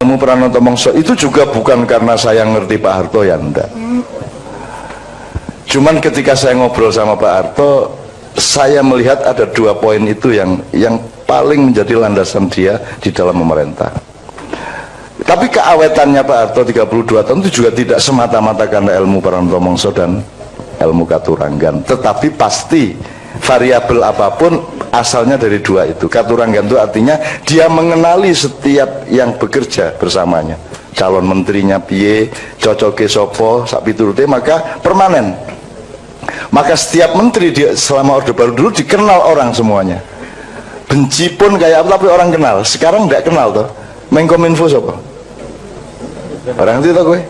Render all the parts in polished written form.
Ilmu Pranoto Mongso itu juga bukan karena saya ngerti Pak Harto, ya enggak. Cuman ketika saya ngobrol sama Pak Harto, saya melihat ada 2 poin itu yang paling menjadi landasan dia di dalam memerintah. Tapi keawetannya Pak Harto 32 tahun itu juga tidak semata-mata karena ilmu Pranoto Mongso dan ilmu Katuranggan, tetapi pasti variabel apapun asalnya dari 2 itu. Katuranggan itu artinya dia mengenali setiap yang bekerja bersamanya, calon menterinya piye, cocoke sopo, sak piturute, maka permanen. Maka setiap menteri dia selama Orde Baru dulu dikenal orang semuanya. Benci pun kayak apa tapi orang kenal. Sekarang tidak kenal toh. Menkominfo sopo? Orang ngerti toh gue?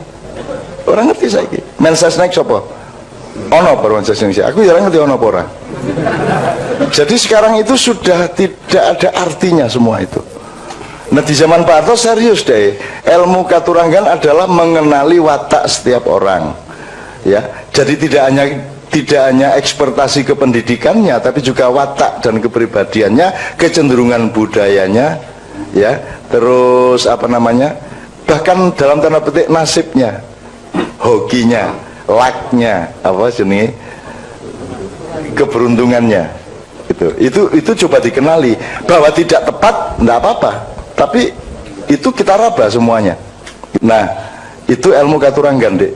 Orang ngerti saiki. Mensesnek sopo? Ono per Mensesnek. Aku jarang ngerti ono pora. Jadi sekarang itu sudah tidak ada artinya semua itu. Nah di zaman Pak Harto serius deh. Ilmu Katuranggan adalah mengenali watak setiap orang. Ya, jadi tidak hanya ekspertasi kependidikannya, tapi juga watak dan kepribadiannya, kecenderungan budayanya, ya, terus apa namanya, bahkan dalam tanda petik nasibnya, hokinya, lucknya, apa jenis, keberuntungannya, itu coba dikenali. Bahwa tidak tepat, tidak apa-apa, tapi itu kita raba semuanya. Nah, itu ilmu Katuranggan, Dek.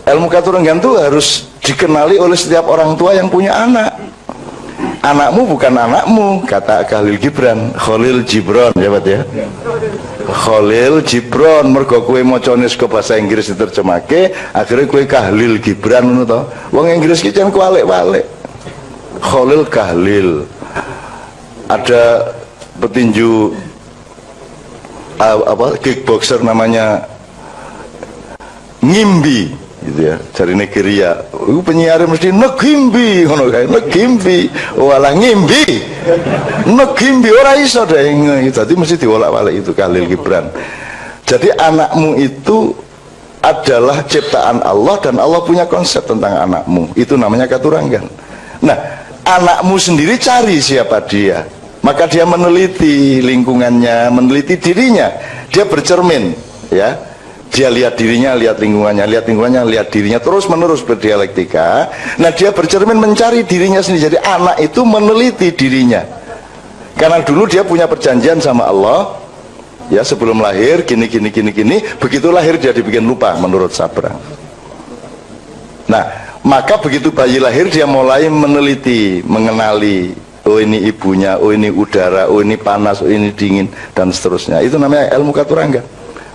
Ilmu Katuranggan itu harus dikenali oleh setiap orang tua yang punya anak. Anakmu bukan anakmu, kata Khalil Gibran, Khalil Gibran, ya Pak ya. Khalil Gibran, mergo kowe macane saka bahasa Inggris diterjemahke, akhirnya kowe Khalil Gibran ngono to. Wong Inggris ki jan kualik-walik. Khalil Kahlil. Ada petinju kickboxer namanya Ngimbi gitu ya, dari Nigeria. Penyiar mesti negimbi ngono kae, negimbi walah ngimbi, negimbi ora iso deh. Jadi mesti diwolak-walik itu Khalil Gibran. Jadi anakmu itu adalah ciptaan Allah dan Allah punya konsep tentang anakmu. Itu namanya Katuranggan. Nah, anakmu sendiri cari siapa dia. Maka dia meneliti lingkungannya, meneliti dirinya. Dia bercermin, ya. Dia lihat dirinya, lihat lingkungannya, lihat dirinya, terus menerus berdialektika. Nah dia bercermin mencari dirinya sendiri. Jadi anak itu meneliti dirinya, karena dulu dia punya perjanjian sama Allah, ya, sebelum lahir gini. Begitu lahir dia dibikin lupa menurut Sabrang. Nah maka begitu bayi lahir dia mulai meneliti, mengenali, oh ini ibunya, oh ini udara, oh ini panas, oh ini dingin, dan seterusnya. Itu namanya ilmu Katuranggan,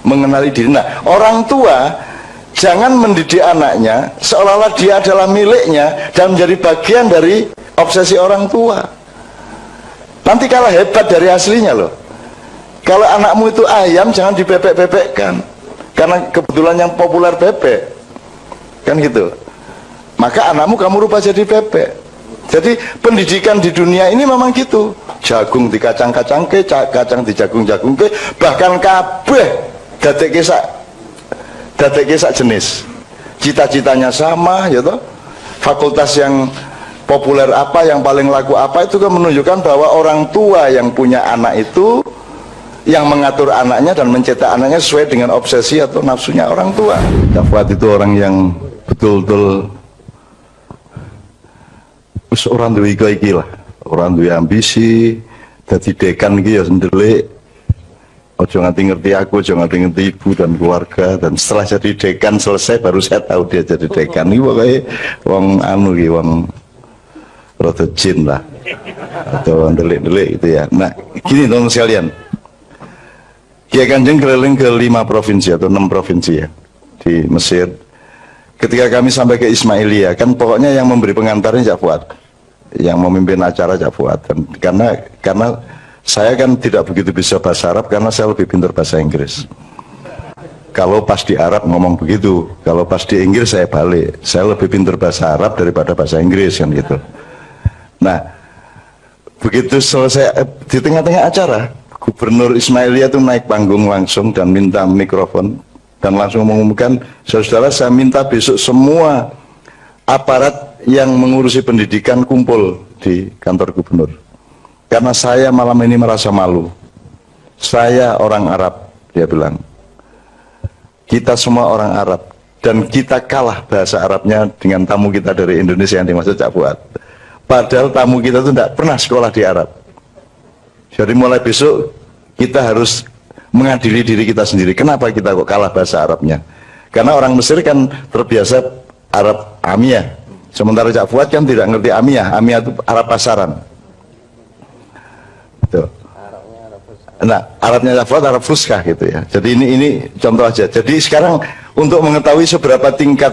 mengenali diri. Nah orang tua jangan mendidik anaknya seolah-olah dia adalah miliknya dan menjadi bagian dari obsesi orang tua. Nanti kalah hebat dari aslinya loh. Kalau anakmu itu ayam, jangan dibebek-bebekkan karena kebetulan yang populer bebek, kan gitu. Maka anakmu kamu rubah jadi bebek. Jadi pendidikan di dunia ini memang gitu. Jagung di kacang-kacangke, kacang di jagung-jagungke, bahkan kabeh dadekke sak jenis, cita-citanya sama, ya toh. Fakultas yang populer apa, yang paling laku apa, itu kan menunjukkan bahwa orang tua yang punya anak itu yang mengatur anaknya dan mencetak anaknya sesuai dengan obsesi atau nafsunya orang tua. Fuad itu orang yang betul-betul orang duwe iki lah, orang duwe ambisi, dadi dekan iki ya sendelik. Ojo nganti ngerti aku, ojo nganti ngerti ibu dan keluarga. Dan setelah jadi dekan selesai baru saya tahu dia jadi dekan. Ini pokoknya wong anu ki, wong rada jin lah, atau wong delik-delik gitu ya. Nah gini teman sekalian, Kiai Kanjeng keliling ke 5 provinsi atau 6 provinsi ya di Mesir. Ketika kami sampai ke Ismailia, kan pokoknya yang memberi pengantarnya Cak Fuad, yang memimpin acara Cak Fuad. Dan karena saya kan tidak begitu bisa bahasa Arab karena saya lebih pintar bahasa Inggris. Kalau pas di Arab ngomong begitu, kalau pas di Inggris saya balik. Saya lebih pintar bahasa Arab daripada bahasa Inggris kan gitu. Nah, begitu selesai di tengah-tengah acara, Gubernur Ismailia itu naik panggung langsung dan minta mikrofon dan langsung mengumumkan, saudara, saya minta besok semua aparat yang mengurusi pendidikan kumpul di kantor gubernur. Karena saya malam ini merasa malu. Saya orang Arab, dia bilang. Kita semua orang Arab. Dan kita kalah bahasa Arabnya dengan tamu kita dari Indonesia yang dimaksud Cak Fuad. Padahal tamu kita itu tidak pernah sekolah di Arab. Jadi mulai besok kita harus mengadili diri kita sendiri. Kenapa kita kok kalah bahasa Arabnya? Karena orang Mesir kan terbiasa Arab Amiyah. Sementara Cak Fuad kan tidak ngerti Amiyah. Amiyah itu Arab pasaran. Tuh. Nah, Arabnya Cak Fuad Arab Fuskah gitu ya. Jadi ini contoh aja. Jadi sekarang untuk mengetahui seberapa tingkat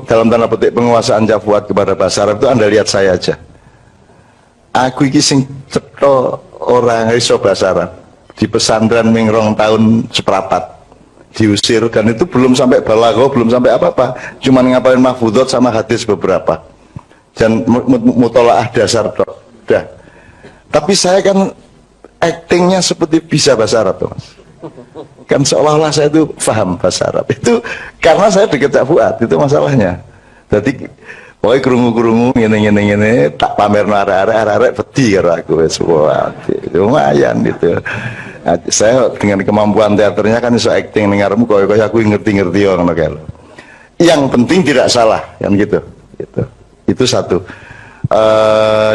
dalam tanda petik penguasaan Cak Fuad kepada bahasa Arab itu, Anda lihat saya aja. Aku iki sing cetha orang iso bahasa Arab di pesantren mingrong tahun seprapat diusir, dan itu belum sampai balaghah, belum sampai apa-apa, cuma ngapalin mahfudhot sama hadis beberapa dan mutolaah dasar dah. Tapi saya kan actingnya seperti bisa bahasa Arab tuh, Mas. Kan seolah-olah saya itu paham bahasa Arab. Itu karena saya dekat Cak Fuad, itu masalahnya. Jadi pokoknya kerungu-kerungu gini tak pamer arek-arek peti karo aku wis lumayan gitu. Nah, saya dengan kemampuan teaternya kan iso acting ning ngarepmu koyo aku ngerti-ngerti ngono kae. Yang penting tidak salah kan gitu. Itu satu.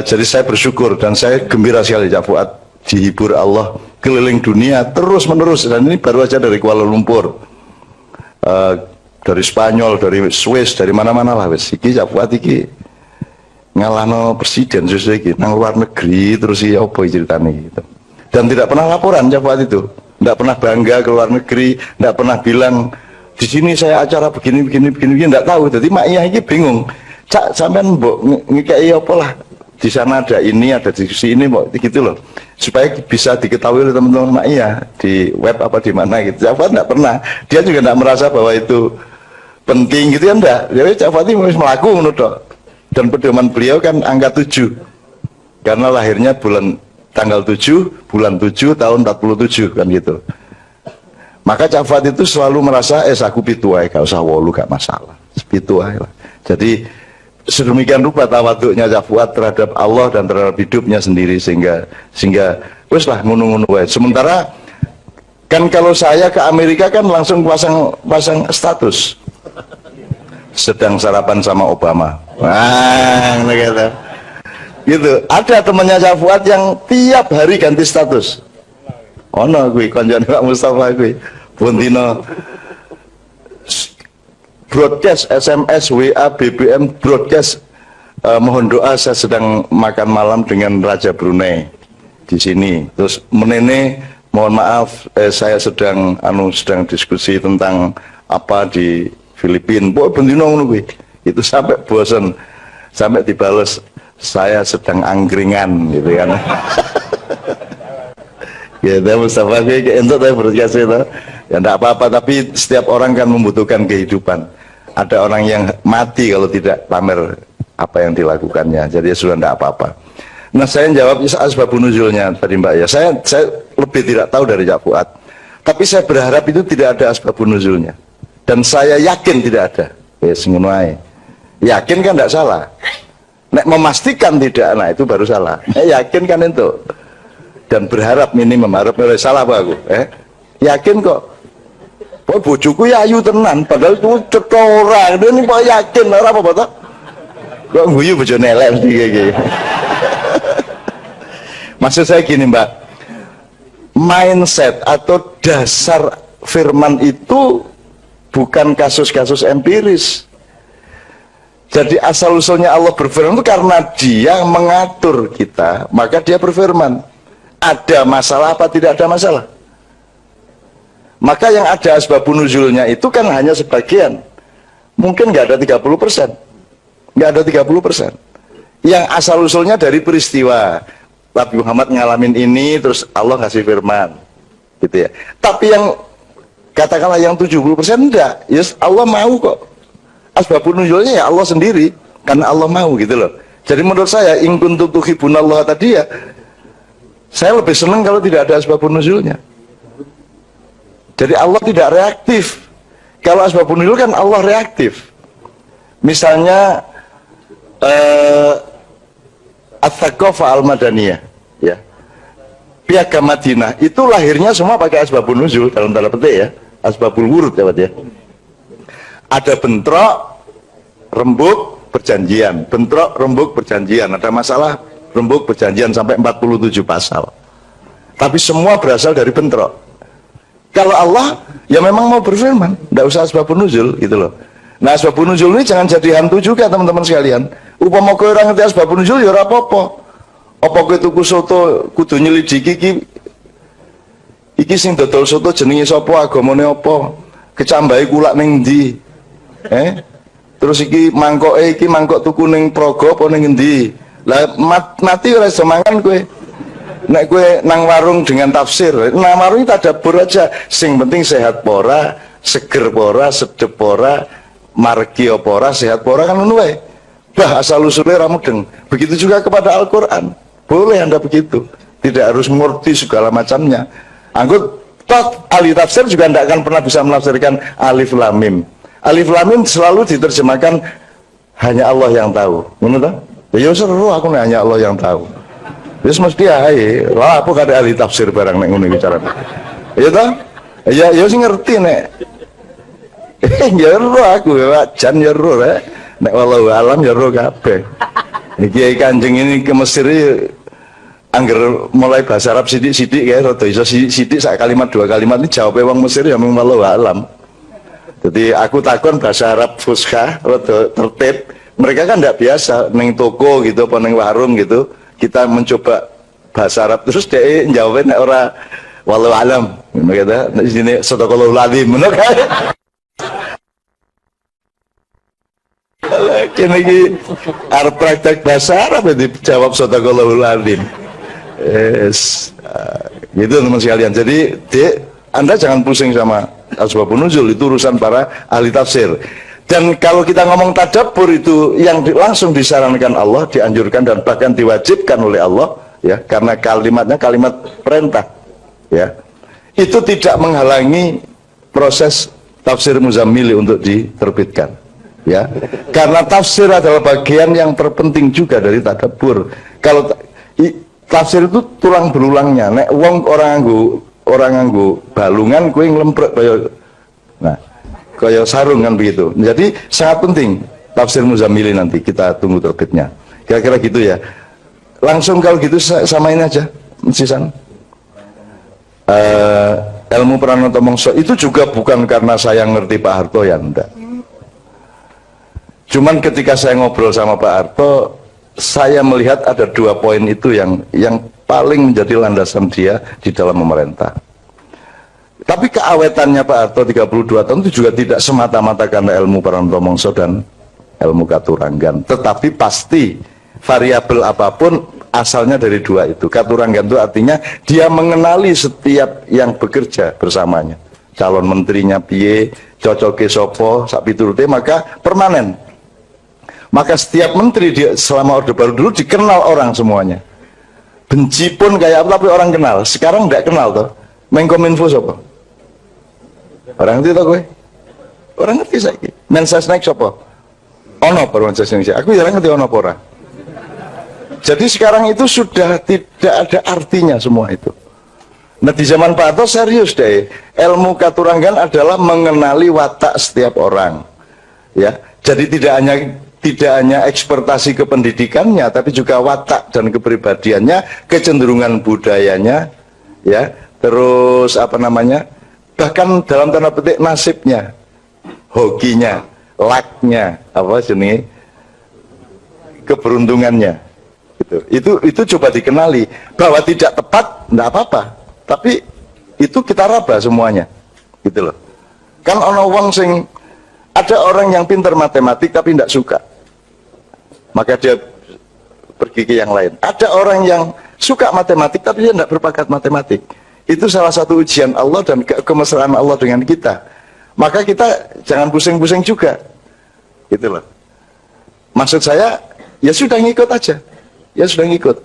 Jadi saya bersyukur dan saya gembira sekali Cak Fuad dihibur Allah keliling dunia terus menerus, dan ini baru aja dari Kuala Lumpur. Dari Spanyol, dari Swiss, dari mana-mana lah wes. Iki Cak Fuad iki ngalahno presiden justru iki nang luar negeri terus iki apa ceritanya gitu. Dan tidak pernah laporan Cak Fuad itu. Tidak pernah bangga ke luar negeri, tidak pernah bilang di sini saya acara begini, tidak tahu. Jadi Mak Iyah iki bingung. Cak sampean mbok ngekeki apa lah. Di sana ada ini, ada diskusi ini, mbok gitu loh. Supaya bisa diketahui oleh teman-teman Mak Iyah di web apa di mana gitu. Cak Fuad tidak pernah. Dia juga tidak merasa bahwa itu penting gitu ya, enggak. Jadi Cak Fuad harus melaku menurut. Dan pedoman beliau kan angka 7. Karena lahirnya tanggal 7 bulan 7 tahun 47 kan gitu. Maka Cak Fuad itu selalu merasa aku pitu ae, gak usah 8 gak masalah. Pitu ae lah. Jadi sedemikian rupa tawaduknya Cak Fuad terhadap Allah dan terhadap hidupnya sendiri sehingga wes lah ngono-ngono wae. Sementara kan kalau saya ke Amerika kan langsung pasang status sedang sarapan sama Obama. Wah, gitu. Ada temannya Cak Fuad yang tiap hari ganti status. Ono kuwi konjone Pak Mustafa kuwi. Bondino broadcast SMS, WA, BBM broadcast mohon doa saya sedang makan malam dengan Raja Brunei di sini. Terus menene mohon maaf saya sedang diskusi tentang apa di Filipina. Pokoknya bendino ngono kuwi. Itu sampai bosan, sampai dibales saya sedang angkringan gitu kan. Ya, Mustafa kayak entuk saya broadcast itu. Ya enggak apa-apa, tapi setiap orang kan membutuhkan kehidupan. Ada orang yang mati kalau tidak pamer apa yang dilakukannya. Jadi ya sudah enggak apa-apa. Nah, saya jawab asbabun nuzulnya tadi Mbak ya. Saya lebih tidak tahu dari Cak Fuad. Tapi saya berharap itu tidak ada asbabun nuzulnya. Dan saya yakin tidak ada. Wes ngono ae. Yakin kan enggak salah. Nek memastikan tidak, nah itu baru salah. Yakin kan itu. Dan berharap minimum, harap salah apa aku? Yakin kok. Oh, bojoku ya ayu tenan, padahal itu cetha ora. Ini kok yakin ora apa-apa toh? Kok guyu bojone elek mesti kayak. Maksud saya gini, Mbak. Mindset atau dasar firman itu bukan kasus-kasus empiris. Jadi asal-usulnya Allah berfirman itu karena dia mengatur kita, maka dia berfirman. Ada masalah apa tidak ada masalah? Maka yang ada asbabun nuzulnya itu kan hanya sebagian. Mungkin nggak ada 30%. Nggak ada 30%. Yang asal-usulnya dari peristiwa. Nabi Muhammad ngalamin ini, terus Allah ngasih firman. Gitu ya. Tapi yang katakanlah yang 70% enggak. Yes, Allah mau kok. Asbabun nuzulnya ya Allah sendiri, karena Allah mau gitu loh. Jadi menurut saya in kuntum tuhibbunallah tadi ya, saya lebih senang kalau tidak ada asbabun nuzulnya. Jadi Allah tidak reaktif. Kalau asbabun nuzul kan Allah reaktif. Misalnya At-Thaqafah Al-Madaniyah, ya. Piagam Madinah itu lahirnya semua pakai asbabun nuzul dalam tanda petik ya. Asbabul wurud ya, Pak ya. Ada bentrok, rembuk, perjanjian. Bentrok, rembuk, perjanjian. Ada masalah, rembuk, perjanjian sampai 47 pasal. Tapi semua berasal dari bentrok. Kalau Allah ya memang mau berfirman, tidak usah asbabun nuzul gitu loh. Nah, asbabun nuzul ini jangan jadi hantu juga teman-teman sekalian. Upama kowe ora ngerti asbabun nuzul ya ora apa-apa. Apa kowe tuku soto kudu nyelidiki iki sing dodol soto jenenge sapa, agamane apa, kecambahe kulak ning ndi. Terus iki mangkok tuku ning Praga apa ning endi. Lah mati ora iso mangan kowe. Nek kowe nang warung dengan tafsir, nang warung tadabbur aja. Sing penting sehat pora, seger pora, sedep pora, margi pora, sehat pora kan ngono wae. Bah asal usulnya ramudeng. Begitu juga kepada Al-Qur'an. Boleh Anda begitu. Tidak harus mengerti segala macamnya. Anggut toh ahli tafsir juga tidak akan pernah bisa menafsirkan alif lam mim. Alif lam mim selalu diterjemahkan hanya Allah yang tahu. Ngono ta? Ya seru aku nek hanya Allah yang tahu. Wis mesti ae. Lah apa kata ahli tafsir barang nek ngono bicara. Ya ta? Ya sing ngerti nek. Ya ro aku ya jan ya ro rek. Nek wallahu alam ya ro kabeh. Iki Kanjeng ini ke Mesir angger mulai bahasa Arab sidik-sidik ya rada iso sidik sak kalimat dua kalimat ini jawabnya wong Mesir ya memang wallahu alam. Jadi aku takon bahasa Arab fuskah rada tertib. Mereka kan tidak biasa neng toko gitu apa neng warung gitu. Kita mencoba bahasa Arab terus dia jawabnya ora wallahu alam. Ngono kata nek sini sadaqallahul azim ngono kan. Kene iki arep praktek bahasa Arab dijawab sadaqallahul azim. Gitu teman sekalian. Jadi Anda jangan pusing sama asbabun nuzul, itu urusan para ahli tafsir. Dan kalau kita ngomong tadabbur itu yang langsung disarankan Allah, dianjurkan dan bahkan diwajibkan oleh Allah ya, karena kalimatnya kalimat perintah ya. Itu tidak menghalangi proses tafsir Muzammili untuk diterbitkan ya. Karena tafsir adalah bagian yang terpenting juga dari tadabbur. Kalau tafsir itu tulang berulangnya. Nek wong orang nganggo balungan kue ngelemprek kaya sarung kan begitu. Jadi sangat penting tafsir Muzammili nanti kita tunggu terbitnya. Kira-kira gitu ya. Langsung kalau gitu samain aja sisan. Ilmu Pranoto Mongso itu juga bukan karena saya ngerti Pak Harto ya enggak. Cuman ketika saya ngobrol sama Pak Harto, saya melihat ada dua poin itu yang paling menjadi landasan dia di dalam memerintah. Tapi keawetannya Pak Harto 32 tahun itu juga tidak semata-mata karena ilmu Pranoto Mongso dan ilmu Katuranggan, tetapi pasti variabel apapun asalnya dari dua itu. Katuranggan itu artinya dia mengenali setiap yang bekerja bersamanya, calon menterinya piye, cocoke sopo, sak piturute, maka permanen. Maka setiap menteri selama Orde Baru dulu dikenal orang semuanya. Benci pun kayak apa tapi orang kenal. Sekarang tidak kenal toh. Menkominfo siapa? Orang ngerti toh gue? Orang ngerti saiki. Mensesnek siapa? Ono per Mensesnek. Aku jarang ngerti ono pora. Jadi sekarang itu sudah tidak ada artinya semua itu. Nah di zaman Pak Harto serius deh. Ilmu Katuranggan adalah mengenali watak setiap orang. Ya. Jadi tidak hanya ekspertasi kependidikannya, tapi juga watak dan kepribadiannya, kecenderungan budayanya, ya, terus apa namanya, bahkan dalam tanda petik nasibnya, hokinya, lucknya, apa jenis, keberuntungannya, itu coba dikenali bahwa tidak tepat, tidak apa-apa, tapi itu kita raba semuanya, gitu loh. Kan ono wong sing ada orang yang pintar matematik tapi tidak suka, maka dia pergi ke yang lain. Ada orang yang suka matematik tapi dia tidak berbakat matematik. Itu salah satu ujian Allah dan kemesraan Allah dengan kita. Maka kita jangan pusing-pusing juga, gitu loh. Maksud saya, ya sudah ngikut aja, ya sudah ngikut.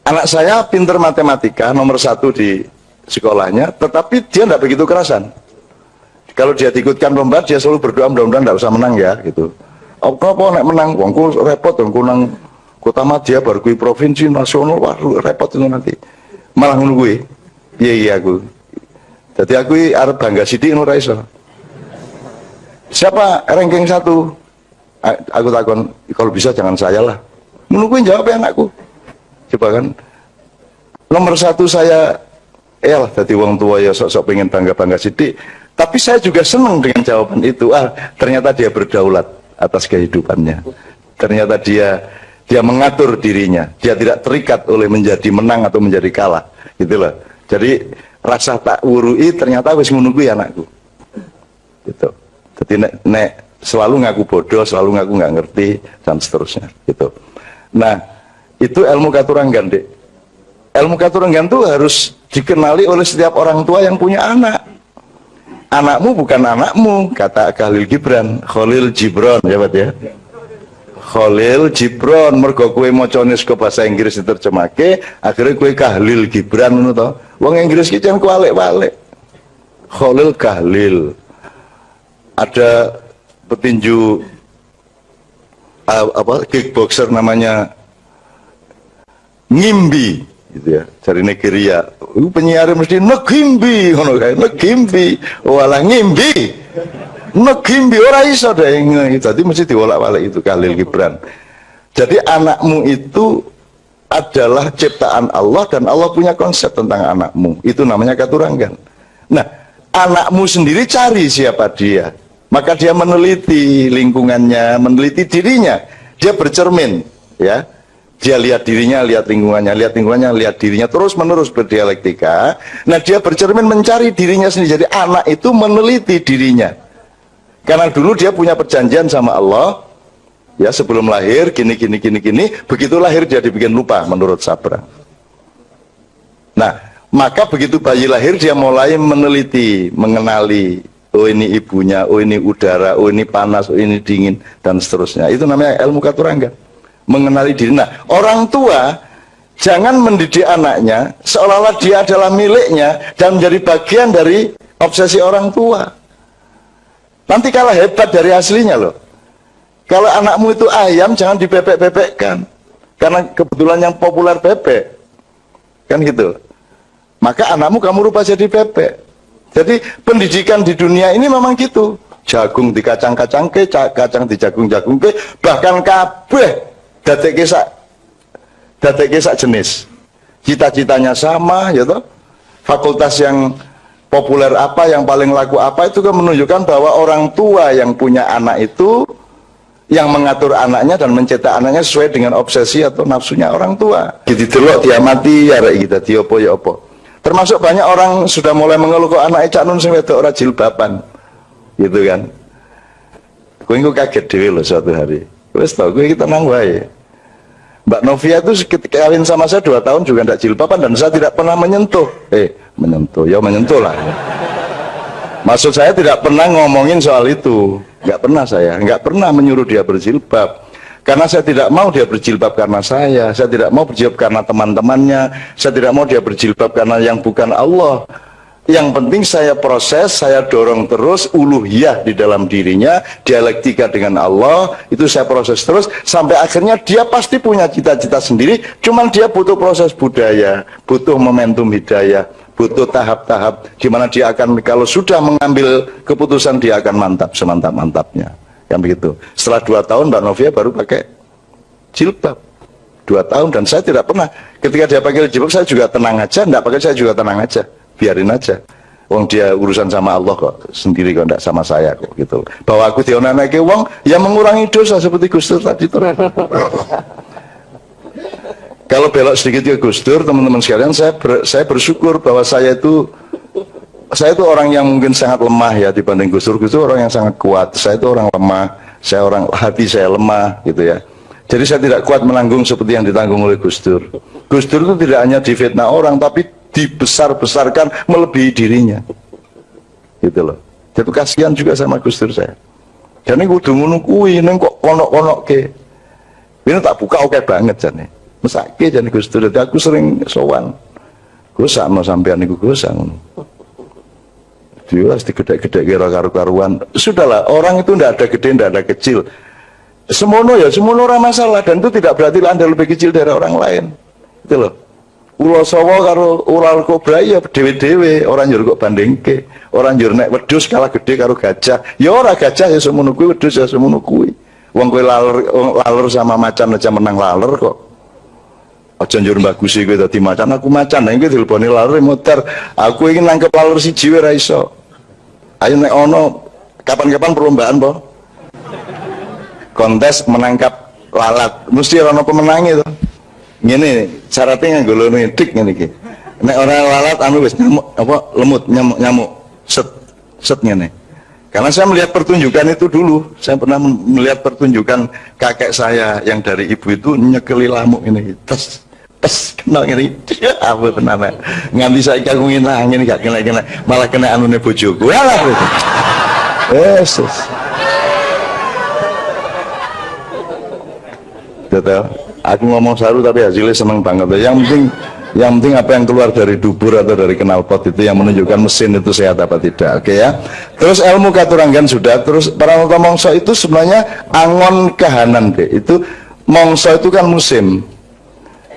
Anak saya pintar matematika, nomor 1 di sekolahnya, tetapi dia tidak begitu kerasan. Kalau dia diikutkan lomba, dia selalu berdoa mudah-mudahan tidak usah menang ya, gitu. Apa nek menang, wongku repot, wongku nang kota madya baru kui provinsi nasional, wah repot itu nanti. Malah menunggu, iya aku. Jadi aku arep bangga sidik ora iso. Siapa ranking 1? Aku takon, kalau bisa jangan saya lah. Menungguin jawab anakku. Coba kan. Nomor 1 saya, lah jadi wong tua ya sok-sok pengen bangga-bangga sidik. Tapi saya juga senang dengan jawaban itu. Ternyata dia berdaulat atas kehidupannya. Ternyata dia mengatur dirinya. Dia tidak terikat oleh menjadi menang atau menjadi kalah. Gitu loh. Jadi rasa tak wurui ternyata wis ngono kuwi anakku. Gitu. Jadi nek selalu ngaku bodoh, selalu ngaku nggak ngerti dan seterusnya. Gitu. Nah, itu ilmu katuranggan, Dek. Ilmu katuranggan itu harus dikenali oleh setiap orang tua yang punya anak. Anakmu bukan anakmu, kata Khalil Gibran, Khalil Gibran, ya Pak ya. Khalil Gibran, mergo kowe macane saka bahasa Inggris diterjemahke, akhirnya kowe Khalil Gibran ngono to. Wong Inggris ki jan kualik-walik. Khalil Khalil. Ada petinju kickboxer namanya Ngimbi gitu ya, dari Nigeria. Penyiar mesti negimbi ngono kae, negimbi. Walah ngimbi. Negimbi ora iso deh. Jadi mesti diwolak-walik itu Khalil Gibran. Jadi anakmu itu adalah ciptaan Allah dan Allah punya konsep tentang anakmu. Itu namanya katuranggan. Nah, anakmu sendiri cari siapa dia. Maka dia meneliti lingkungannya, meneliti dirinya. Dia bercermin, ya. Dia lihat dirinya, lihat lingkungannya, lihat dirinya, terus menerus berdialektika. Nah, dia bercermin mencari dirinya sendiri. Jadi anak itu meneliti dirinya. Karena dulu dia punya perjanjian sama Allah, ya sebelum lahir gini. Begitu lahir dia dibikin lupa menurut Sabra. Nah, maka begitu bayi lahir dia mulai meneliti, mengenali. Oh ini ibunya, oh ini udara, oh ini panas, oh ini dingin dan seterusnya. Itu namanya ilmu katuranggan. Mengenali diri. Nah, orang tua jangan mendidik anaknya seolah-olah dia adalah miliknya dan menjadi bagian dari obsesi orang tua. Nanti kalah hebat dari aslinya loh. Kalau anakmu itu ayam, jangan dibebek-bebekkan. Karena kebetulan yang populer bebek. Kan gitu. Maka anakmu kamu rubah jadi bebek. Jadi pendidikan di dunia ini memang gitu. Jagung di kacang-kacang ke, kacang di jagung-jagung ke, bahkan kabeh dadekke sak jenis. Cita-citanya sama, ya toh. Fakultas yang populer apa, yang paling laku apa, itu kan menunjukkan bahwa orang tua yang punya anak itu yang mengatur anaknya dan mencetak anaknya sesuai dengan obsesi atau nafsunya orang tua. Jadi delok diamati ya rek kita diopo ya opo. Termasuk banyak orang sudah mulai mengeluh kok anak cak nun sing wedok ora jilbaban. Gitu kan. Kowe engko kaget dhewe lho suatu hari. Wis tau kowe iki tenang wae. Mbak Novia itu ketika kawin sama saya 2 tahun juga tidak jilbaban dan saya tidak pernah menyentuh. Menyentuh, ya menyentuh lah. Maksud saya tidak pernah ngomongin soal itu. Nggak pernah saya, nggak pernah menyuruh dia berjilbab. Karena saya tidak mau dia berjilbab karena saya tidak mau berjilbab karena teman-temannya, saya tidak mau dia berjilbab karena yang bukan Allah. Yang penting saya proses, saya dorong terus uluhiyah di dalam dirinya, dialektika dengan Allah, itu saya proses terus, sampai akhirnya dia pasti punya cita-cita sendiri, cuman dia butuh proses budaya, butuh momentum hidayah, butuh tahap-tahap, di mana dia akan, kalau sudah mengambil keputusan, dia akan mantap, semantap-mantapnya. Yang begitu. Setelah 2 tahun Mbak Novia baru pakai jilbab. 2 tahun dan saya tidak pernah. Ketika dia pakai jilbab saya juga tenang aja, enggak pakai saya juga tenang aja. Biarin aja. Wong dia urusan sama Allah kok, sendiri kok, enggak sama saya kok gitu. Bahwa aku dionanake wong yang mengurangi dosa seperti Gus Dur tadi itu. Kalau belok sedikit ke Gus Dur, teman-teman sekalian, saya bersyukur bahwa saya itu orang yang mungkin sangat lemah ya dibanding Gus Dur. Gus Dur orang yang sangat kuat. Saya itu orang lemah. Hati saya lemah gitu ya. Jadi saya tidak kuat menanggung seperti yang ditanggung oleh Gus Dur. Gus Dur itu tidak hanya difitnah orang, tapi dibesar-besarkan melebihi dirinya. Gitu loh. Jadi kasihan juga sama Gus Dur saya. Dan ini kudu ngono kuwi, ning kok konok-konok ke. Ini tak buka oke banget jane. Mesake jane Gus Dur. Jadi aku sering sowan. Gosak no sampean niku gosak ngono. Dia pasti gede-gede kira karu-karuan. Sudahlah, orang itu tidak ada gede, tidak ada kecil. Semono ya, semono ora masalah, dan itu tidak berarti Anda lebih kecil dari orang lain. Itu loh. Ulo sawo karo ular kobra ya dewe-dewe, orang njur kok bandingke. Orang njur nek wedhus kalah gede karo gajah. Ya ora gajah ya semono kuwi, wedhus ya semono kuwi. Wong kowe laler sama macan aja menang laler kok. Aja njur bagusi kowe dadi macan, aku macan. Nek kowe dileboni laler motor, aku ingin nangkep laler siji wae ra iso. Ayo nek ono kapan-kapan perlombaan po. Kontes menangkap lalat, mesti ono pemenangnya to. Ngene, syaratnya nganggo lono dik ngene iki. Nek ora lalat anu wis nyamuk apa lemut nyamuk set ngene. Karena saya melihat pertunjukan itu dulu, saya pernah melihat pertunjukan kakek saya yang dari ibu itu nyekeli lamuk ini, tes kena ini, apa tenan nganti saiki aku ngene gak kena malah kena anune bojoku. Alah itu. Yesus. Betul. Aku ngomong saru tapi hasilnya seneng banget. Yang penting apa yang keluar dari dubur atau dari knalpot itu yang menunjukkan mesin itu sehat apa tidak. Oke ya. Terus ilmu katuranggan sudah. Terus Pranoto Mongso itu sebenarnya angon kahanan deh. Itu mongso itu kan musim.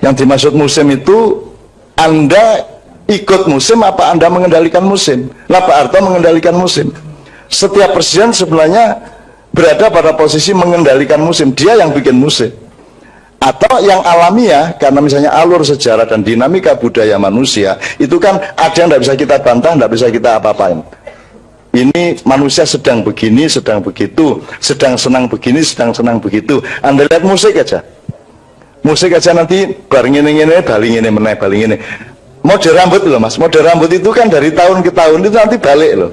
Yang dimaksud musim itu Anda ikut musim apa Anda mengendalikan musim? Nah Pak Harto mengendalikan musim. Setiap presiden sebenarnya berada pada posisi mengendalikan musim. Dia yang bikin musim. Atau yang alamiah, karena misalnya alur sejarah dan dinamika budaya manusia itu kan ada yang tidak bisa kita bantah, tidak bisa kita apa-apain. Ini manusia sedang begini, sedang begitu, sedang senang begini, sedang senang begitu. Anda lihat musik aja nanti bareng ini baling ini meneh baling ini. Mode rambut loh mas, mode rambut itu kan dari tahun ke tahun itu nanti balik loh.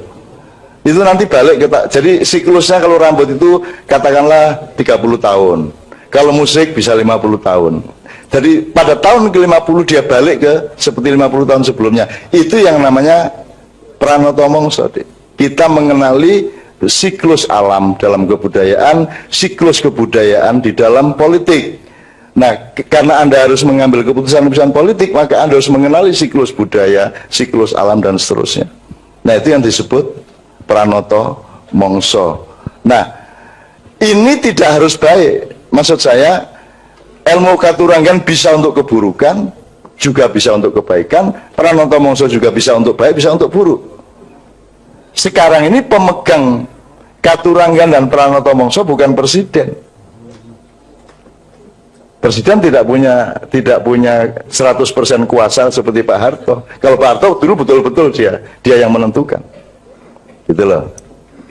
Itu nanti balik kita. Jadi siklusnya kalau rambut itu katakanlah 30 tahun. Kalau musik bisa 50 tahun. Jadi pada tahun ke-50 dia balik ke seperti 50 tahun sebelumnya. Itu yang namanya Pranoto Mongso. Kita mengenali siklus alam dalam kebudayaan, siklus kebudayaan di dalam politik. Nah, karena Anda harus mengambil keputusan-keputusan politik, maka Anda harus mengenali siklus budaya, siklus alam dan seterusnya. Nah, itu yang disebut Pranoto Mongso. Nah, ini tidak harus baik. Maksud saya, ilmu katuranggan bisa untuk keburukan, juga bisa untuk kebaikan. Pranoto Mongso juga bisa untuk baik, bisa untuk buruk. Sekarang ini pemegang katuranggan dan Pranoto Mongso bukan presiden. Presiden tidak punya 100% kuasa seperti Pak Harto. Kalau Pak Harto dulu betul-betul dia yang menentukan. Gitu loh.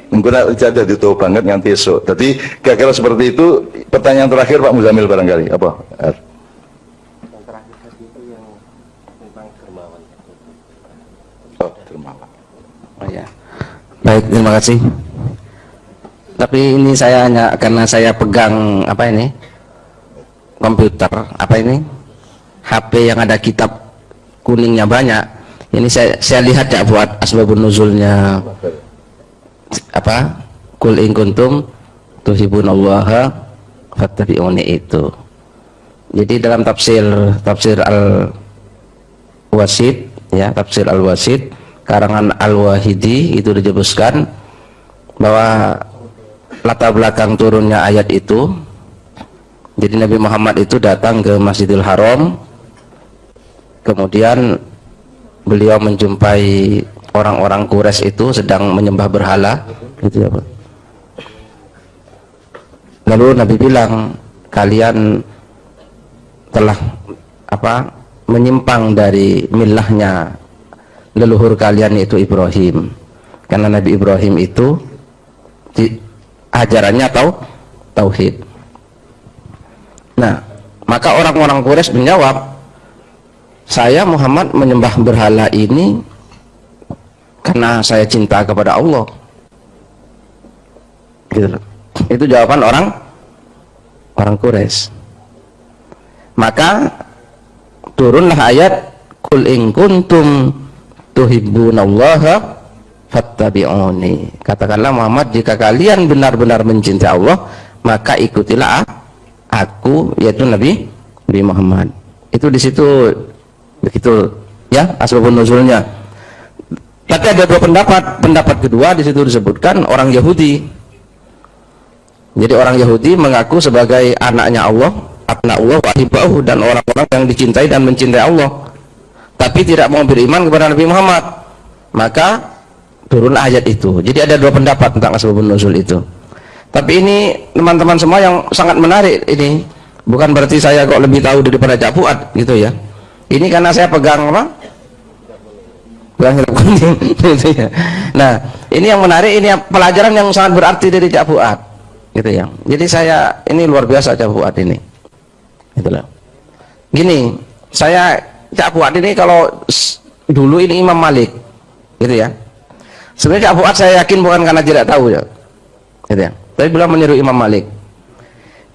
Menggunakan jadi tahu banget nganti esok. Jadi kira-kira seperti itu. Pertanyaan terakhir Pak Muzamil barangkali apa? Yang terakhir tadi itu yang tentang dermawan. Oh, dermawan. Oh ya. Baik, terima kasih. Tapi ini saya hanya karena saya pegang apa ini? Komputer, apa ini? HP yang ada kitab kuningnya banyak. Ini saya lihat ya buat asbabun nuzulnya apa? Qul in kuntum tuhibbunallaha fattabi'uni itu. Jadi dalam tafsir Al-Wasid ya, tafsir Al-Wasid karangan Al-Wahidi itu disebutkan bahwa latar belakang turunnya ayat itu, jadi Nabi Muhammad itu datang ke Masjidil Haram, kemudian beliau menjumpai orang-orang Quraisy itu sedang menyembah berhala gitu ya Pak. Lalu Nabi bilang, kalian telah apa menyimpang dari milahnya leluhur kalian yaitu Ibrahim, karena Nabi Ibrahim itu ajarannya tauhid. Nah, maka orang-orang Quraisy menjawab, saya Muhammad menyembah berhala ini karena saya cinta kepada Allah. Gitu. Itu jawaban orang Quraisy. Maka turunlah ayat Qul in kuntum tuhibbunallaha fattabi'uni. Katakanlah Muhammad, jika kalian benar-benar mencintai Allah, maka ikutilah aku, yaitu Nabi Muhammad. Itu di situ begitu ya asbabun nuzulnya. Tapi ada dua pendapat. Pendapat kedua di situ disebutkan orang Yahudi. Jadi orang Yahudi mengaku sebagai anaknya Allah, abna Allah wa ahibbahu, dan orang-orang yang dicintai dan mencintai Allah, tapi tidak mau beriman kepada Nabi Muhammad. Maka turun ayat itu. Jadi ada dua pendapat tentang asbabun nuzul itu. Tapi ini teman-teman semua yang sangat menarik ini. Bukan berarti saya kok lebih tahu daripada Cak Fuad gitu ya. Ini karena saya pegang apa? Pegang hidup kuning gitu ya. Nah, ini yang menarik, ini pelajaran yang sangat berarti dari Cak Fuad gitu ya. Jadi saya ini luar biasa Cak Fuad ini. Itulah. Gini, saya Cak Fuad ini kalau dulu ini Imam Malik gitu ya. Sebenarnya Cak Fuad saya yakin bukan karena tidak tahu ya. Gitu ya. Tapi beliau meniru Imam Malik.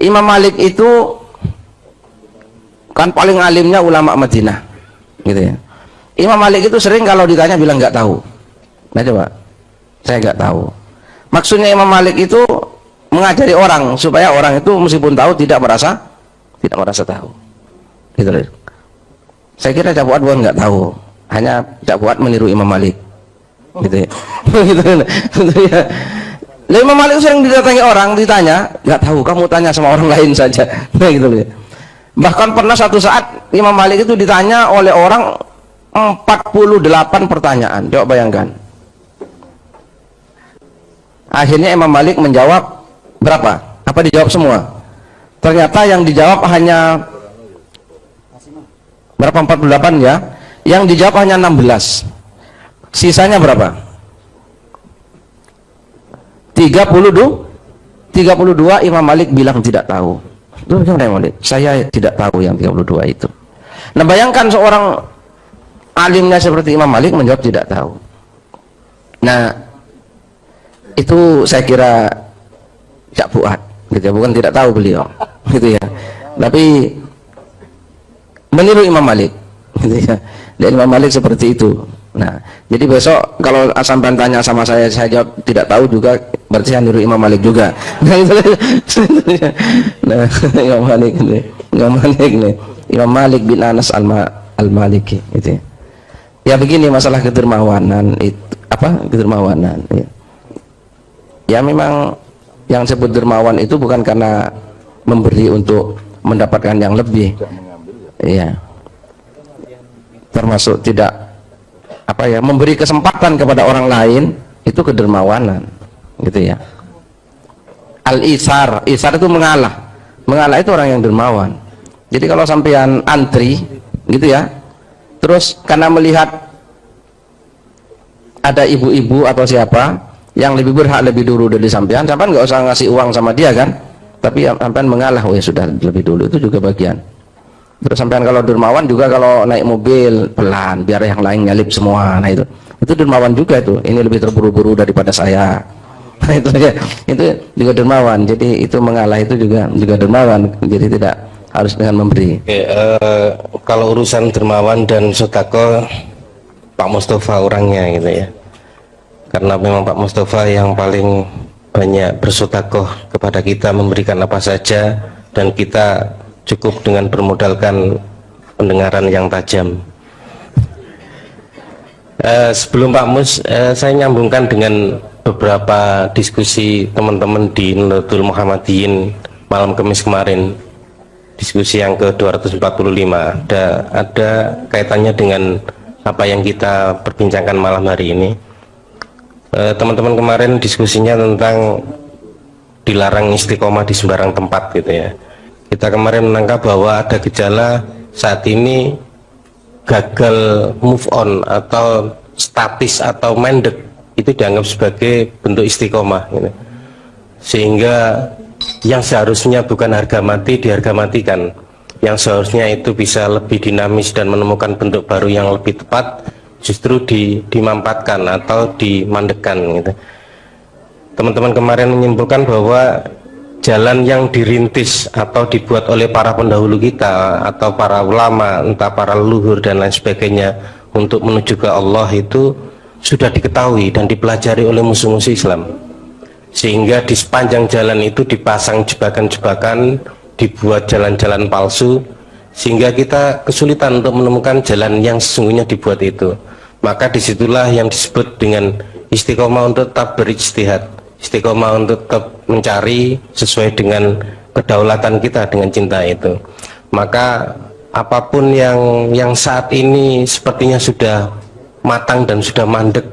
Imam Malik itu kan paling alimnya ulama Madinah gitu ya. Imam Malik itu sering kalau ditanya bilang nggak tahu. Nah coba, saya nggak tahu. Maksudnya Imam Malik itu mengajari orang supaya orang itu meskipun tahu tidak merasa tahu. Gitu loh. Saya kira Cak Fuad bukan nggak tahu, hanya Cak Fuad meniru Imam Malik. Gitu ya. Gitu ya. Lalu Imam Malik sering didatangi orang, ditanya, nggak tahu, kamu tanya sama orang lain saja. Nah gitu loh. Bahkan pernah satu saat Imam Malik itu ditanya oleh orang 48 pertanyaan. Coba bayangkan. Akhirnya Imam Malik menjawab berapa? Apa dijawab semua? Ternyata yang dijawab hanya berapa? 48 ya. Yang dijawab hanya 16. Sisanya berapa? 32 Imam Malik bilang tidak tahu. Loh, gimana Imam Malik? Saya tidak tahu yang 32 itu. Nah bayangkan seorang alimnya seperti Imam Malik menjawab tidak tahu. Nah itu saya kira Cak Fuad gitu ya, bukan tidak tahu beliau gitu ya, tapi meniru Imam Malik gitu ya. Dan Imam Malik seperti itu. Nah jadi besok kalau sampai tanya sama saya jawab tidak tahu juga, berarti saya niru Imam Malik juga. Nah itu nah Imam Malik ini, Imam Malik bin Anas al-Maliki itu ya. Ya begini masalah kedermawanan itu apa, kedermawanan ya. Ya memang yang disebut dermawan itu bukan karena memberi untuk mendapatkan yang lebih, iya, termasuk tidak apa ya, memberi kesempatan kepada orang lain, itu kedermawanan gitu ya. Al-isar, isar itu mengalah itu orang yang dermawan. Jadi kalau sampean antri gitu ya, terus karena melihat ada ibu-ibu atau siapa yang lebih berhak lebih dulu dari sampean nggak usah ngasih uang sama dia kan, tapi sampean mengalah, oh ya sudah lebih dulu, itu juga bagian. Terus sampean kalau dermawan juga kalau naik mobil pelan biar yang lain nyalip semua, nah itu dermawan juga itu. Ini lebih terburu-buru daripada saya. Nah itu ya, itu juga dermawan. Jadi itu mengalah itu juga dermawan. Jadi tidak harus dengan memberi. Oke, kalau urusan dermawan dan sedekah Pak Mustafa orangnya gitu ya. Karena memang Pak Mustafa yang paling banyak bersedekah kepada kita, memberikan apa saja, dan kita cukup dengan bermodalkan pendengaran yang tajam. Sebelum Pak Mus, saya nyambungkan dengan beberapa diskusi teman-teman di Nahdlatul Muhammadiyin malam Kamis kemarin, diskusi yang ke-245. Ada kaitannya dengan apa yang kita perbincangkan malam hari ini. Teman-teman kemarin diskusinya tentang dilarang istiqomah di sembarang tempat gitu ya. Kita kemarin menangkap bahwa ada gejala saat ini gagal move on atau statis atau mandek itu dianggap sebagai bentuk istiqomah gitu. Sehingga yang seharusnya bukan harga mati diharga matikan, yang seharusnya itu bisa lebih dinamis dan menemukan bentuk baru yang lebih tepat justru dimampatkan atau dimandekkan gitu. Teman-teman kemarin menyimpulkan bahwa jalan yang dirintis atau dibuat oleh para pendahulu kita atau para ulama, entah para leluhur dan lain sebagainya untuk menuju ke Allah itu sudah diketahui dan dipelajari oleh musuh-musuh Islam, sehingga di sepanjang jalan itu dipasang jebakan-jebakan, dibuat jalan-jalan palsu sehingga kita kesulitan untuk menemukan jalan yang sesungguhnya dibuat itu. Maka disitulah yang disebut dengan istiqomah untuk tetap berijtihad, istiqomah untuk tetap mencari sesuai dengan kedaulatan kita, dengan cinta itu. Maka apapun yang saat ini sepertinya sudah matang dan sudah mandek,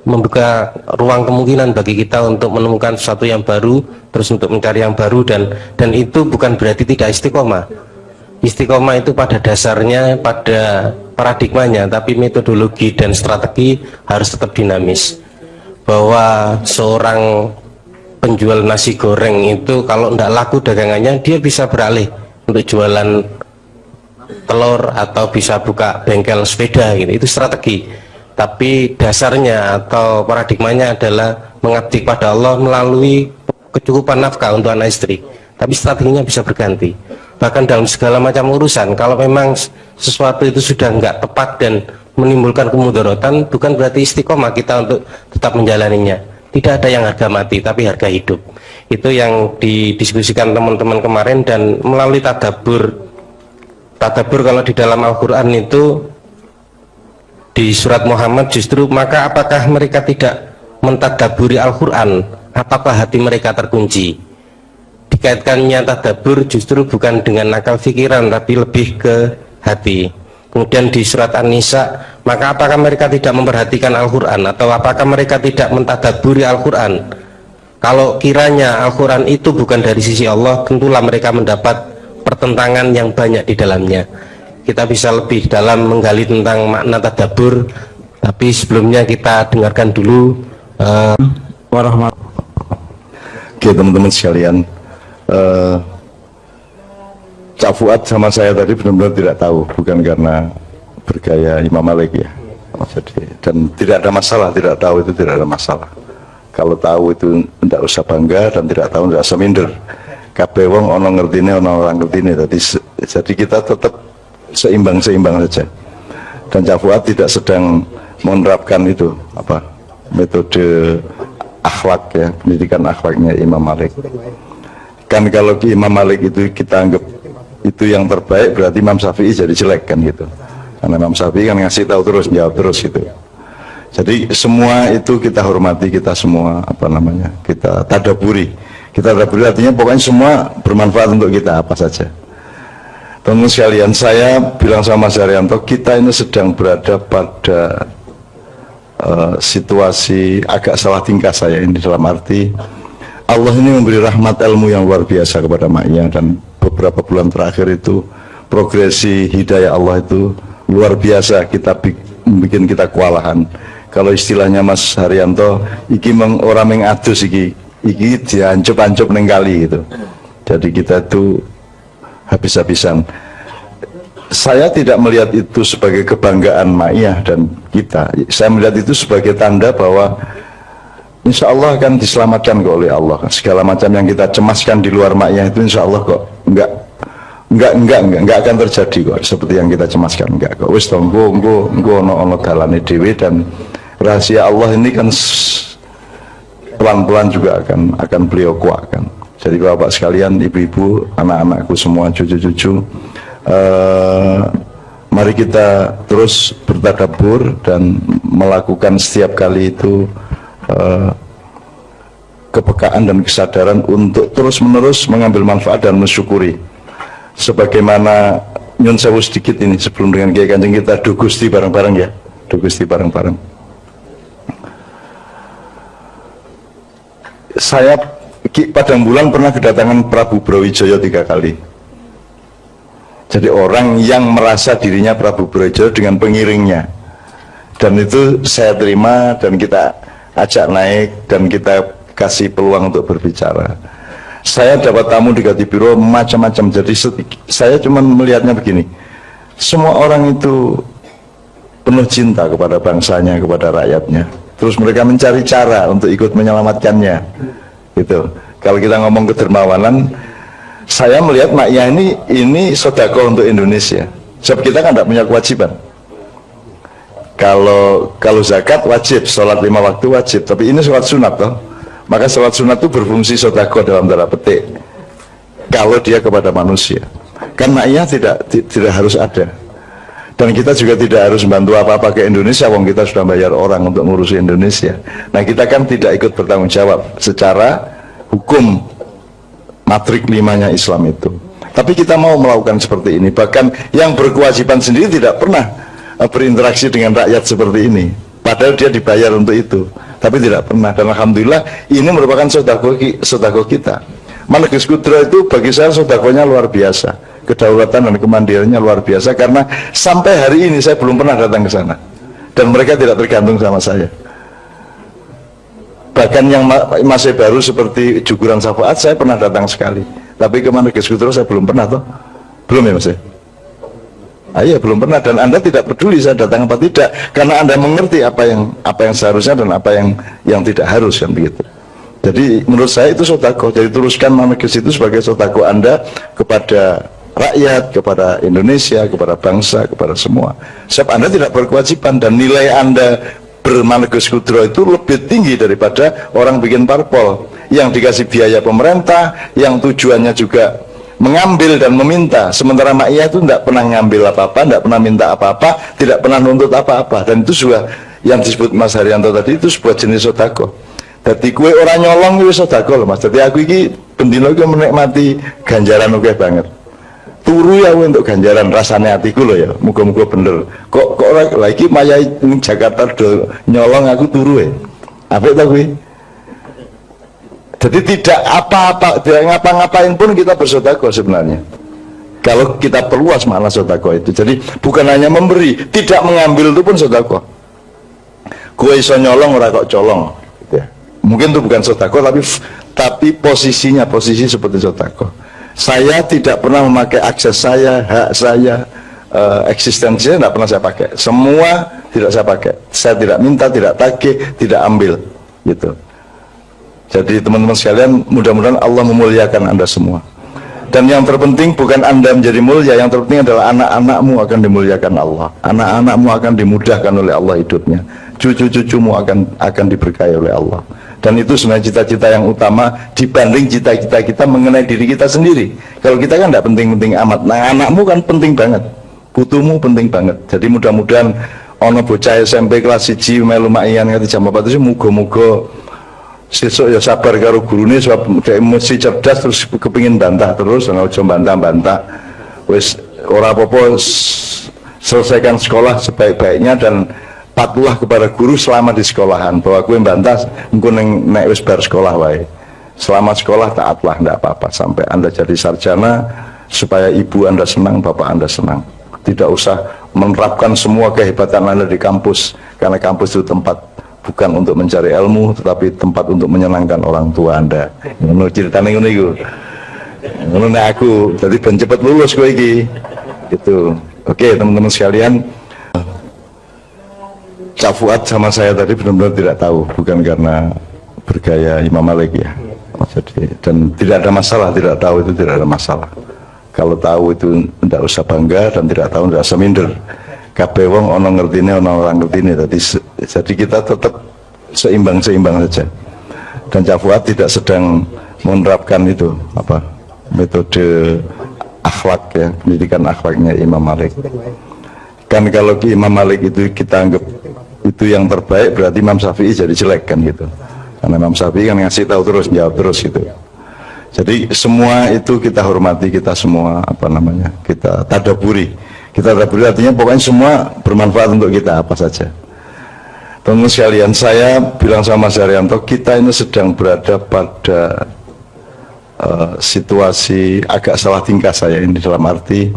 membuka ruang kemungkinan bagi kita untuk menemukan sesuatu yang baru, terus untuk mencari yang baru, dan itu bukan berarti tidak istiqomah. Istiqomah itu pada dasarnya, pada paradigmanya, tapi metodologi dan strategi harus tetap dinamis. Bahwa seorang penjual nasi goreng itu kalau tidak laku dagangannya, dia bisa beralih untuk jualan telur atau bisa buka bengkel sepeda gitu. Itu strategi. Tapi dasarnya atau paradigmanya adalah mengabdi pada Allah melalui kecukupan nafkah untuk anak istri. Tapi strateginya bisa berganti. Bahkan dalam segala macam urusan, kalau memang sesuatu itu sudah nggak tepat dan menimbulkan kemudaratan, bukan berarti istiqomah kita untuk tetap menjalaninya. Tidak ada yang harga mati, tapi harga hidup. Itu yang didiskusikan teman-teman kemarin, dan melalui tadabbur kalau di dalam Al-Quran itu di surat Muhammad justru, maka apakah mereka tidak mentadaburi Al-Quran, apakah hati mereka terkunci? Dikaitkannya tadabbur justru bukan dengan akal pikiran, tapi lebih ke hati. Kemudian di surat An-Nisa, maka apakah mereka tidak memperhatikan Al-Quran, atau apakah mereka tidak mentadaburi Al-Quran? Kalau kiranya Al-Quran itu bukan dari sisi Allah, tentulah mereka mendapat pertentangan yang banyak di dalamnya. Kita bisa lebih dalam menggali tentang makna tadabbur, tapi sebelumnya kita dengarkan dulu Oke teman-teman sekalian, Cak Fuad sama saya tadi benar-benar tidak tahu, bukan karena bergaya Imam Malik ya. Jadi, dan tidak ada masalah, tidak tahu itu tidak ada masalah. Kalau tahu itu tidak usah bangga, dan tidak tahu tidak usah minder. Kabeh wong ono ngertine, ono orang ngertine. Jadi kita tetap seimbang saja. Dan Cak Fuad tidak sedang menerapkan itu apa metode akhlak ya, pendidikan akhlaknya Imam Malik. Kan kalau Imam Malik itu kita anggap itu yang terbaik, berarti Imam Syafi'i jadi jelek kan gitu. Karena Imam Syafi'i kan ngasih tahu terus, jawab terus gitu. Jadi semua itu kita hormati, kita semua apa namanya, kita tadaburi. Kita tadaburi artinya pokoknya semua bermanfaat untuk kita apa saja. Teman-teman sekalian, saya bilang sama Mas Haryanto, kita ini sedang berada pada situasi agak salah tingkah saya ini, dalam arti Allah ini memberi rahmat ilmu yang luar biasa kepada Ma'iyah, dan beberapa bulan terakhir itu progresi hidayah Allah itu luar biasa, bikin kita kewalahan. Kalau istilahnya Mas Haryanto, iki orang mengadus iki diancep-ancep neng kali gitu. Jadi kita itu habis-habisan. Saya tidak melihat itu sebagai kebanggaan Ma'iyah dan kita. Saya melihat itu sebagai tanda bahwa insya Allah akan diselamatkan kok oleh Allah. Segala macam yang kita cemaskan di luar Ma'iyah itu insya Allah kok enggak akan terjadi kok seperti yang kita cemaskan, enggak kok. Wis to engko ono dalane dhewe, dan rahasia Allah ini kan pelan-pelan juga akan beliau kuatkan. Jadi Bapak sekalian, ibu-ibu, anak-anakku semua, cucu-cucu, mari kita terus bertadabbur dan melakukan setiap kali itu kepekaan dan kesadaran untuk terus-menerus mengambil manfaat dan mensyukuri. Sebagaimana nyun sewu sedikit ini sebelum dengan Kiai Kanjeng kita do Gusti bareng-bareng ya, do Gusti bareng-bareng. Saya Padang Bulan pernah kedatangan Prabu Brawijaya 3 kali. Jadi orang yang merasa dirinya Prabu Brawijaya dengan pengiringnya, dan itu saya terima, dan kita ajak naik, dan kita kasih peluang untuk berbicara. Saya dapat tamu di Katibiro macam-macam. Jadi saya cuma melihatnya begini, semua orang itu penuh cinta kepada bangsanya, kepada rakyatnya. Terus mereka mencari cara untuk ikut menyelamatkannya gitu. Kalau kita ngomong kedermawanan, saya melihat Ma'iyah ini sedekah untuk Indonesia. Sebab kita kan tidak punya kewajiban. Kalau zakat wajib, sholat 5 waktu wajib, tapi ini sholat sunat toh. Maka sholat sunat itu berfungsi sedekah dalam tanda petik kalau dia kepada manusia. Kan ma'iyah tidak harus ada. Dan kita juga tidak harus bantu apa-apa ke Indonesia, wong kita sudah bayar orang untuk ngurusi Indonesia. Nah, kita kan tidak ikut bertanggung jawab secara hukum matrik 5-nya Islam itu. Tapi kita mau melakukan seperti ini. Bahkan yang berkewajiban sendiri tidak pernah berinteraksi dengan rakyat seperti ini. Padahal dia dibayar untuk itu, tapi tidak pernah. Dan alhamdulillah ini merupakan sodako kita. Markaz Kudro itu bagi saya sodakonya luar biasa. Kedaulatan dan kemandiriannya luar biasa, karena sampai hari ini saya belum pernah datang ke sana dan mereka tidak tergantung sama saya. Bahkan yang masih baru seperti Juguran Syafaat saya pernah datang sekali, tapi ke Markaz Kudro saya belum pernah toh. Belum ya Mas? Iya, belum pernah. Dan Anda tidak peduli saya datang apa tidak, karena Anda mengerti apa yang seharusnya dan apa yang tidak harus, kan begitu. Jadi menurut saya itu sodako. Jadi teruskan Markaz itu sebagai sodako Anda kepada rakyat, kepada Indonesia, kepada bangsa, kepada semua. Sebab Anda tidak berkewajiban, dan nilai Anda bermarkaz Kudro itu lebih tinggi daripada orang bikin parpol yang dikasih biaya pemerintah, yang tujuannya juga mengambil dan meminta. Sementara ma'iyah itu tidak pernah ngambil apa-apa, tidak pernah minta apa-apa, tidak pernah nuntut apa-apa. Dan itu juga yang disebut Mas Haryanto tadi, itu sebuah jenis sodako. Jadi kue orang nyolong itu sodako loh Mas. Jadi aku ini bendino menikmati ganjaran oke banget. Turu ya untuk ganjaran rasanya hatiku loh ya, muka-muka bener. Kok lagi maya Jakarta do nyolong aku turu ya. Apa itu gue? Jadi tidak apa-apa, tidak ngapa-ngapain pun kita bersodako sebenarnya. Kalau kita perluas makna sodako itu. Jadi bukan hanya memberi, tidak mengambil itu pun sodako. Gue iso nyolong ora kok colong. Gitu ya. Mungkin itu bukan sodako, tapi posisi seperti sodako. Saya tidak pernah memakai akses saya, hak saya, eksistensinya tidak pernah saya pakai. Semua tidak saya pakai. Saya tidak minta, tidak tagih, tidak ambil, gitu. Jadi teman-teman sekalian, mudah-mudahan Allah memuliakan Anda semua. Dan yang terpenting bukan Anda menjadi mulia, yang terpenting adalah anak-anakmu akan dimuliakan Allah. Anak-anakmu akan dimudahkan oleh Allah hidupnya. Cucu-cucumu akan diberkahi oleh Allah. Dan itu sebenarnya cita-cita yang utama dibanding cita-cita kita mengenai diri kita sendiri. Kalau kita kan tidak penting-penting amat. Nah, anakmu kan penting banget, putumu penting banget. Jadi mudah-mudahan ono bocah SMP kelas 1 melu ma'iyah nganti jam 4 itu muga-muga sesuk ya sabar karo gurune, sebab dhek mesti cerdas terus kepingin bantah terus, ojo bantah-bantah. Wis ora apa-apa, selesaikan sekolah sebaik-baiknya dan patulah kepada guru selama di sekolahan, bahwa gue bantah engko nek wis bar sekolah wae. Selama sekolah taatlah, enggak apa-apa sampai Anda jadi sarjana, supaya ibu Anda senang, bapak Anda senang. Tidak usah menerapkan semua kehebatan Anda di kampus, karena kampus itu tempat bukan untuk mencari ilmu, tetapi tempat untuk menyenangkan orang tua Anda. Ngono ceritane ngono iku. Ngono nek aku dadi ben cepet lulus kowe iki. Gitu. Oke, teman-teman sekalian, Cak Fuad sama saya tadi benar-benar tidak tahu, bukan karena bergaya Imam Malik ya. Jadi, dan tidak ada masalah, tidak tahu itu tidak ada masalah. Kalau tahu itu tidak usah bangga, dan tidak tahu tidak usah minder. Kabeh wong ono ngertine, ono orang ngertine. Jadi kita tetap seimbang saja. Dan Cak Fuad tidak sedang menerapkan itu apa metode akhlak ya, pendidikan akhlaknya Imam Malik. Kan kalau Imam Malik itu kita anggap itu yang terbaik, berarti Imam Syafi'i jadi jelek kan gitu. Karena Imam Syafi'i kan ngasih tahu terus, jawab terus gitu. Jadi semua itu kita hormati, kita semua apa namanya, kita tadaburi. Kita tadaburi artinya pokoknya semua bermanfaat untuk kita apa saja. Teman-teman sekalian, saya bilang sama Mas Haryanto, kita ini sedang berada pada situasi agak salah tingkah saya ini, dalam arti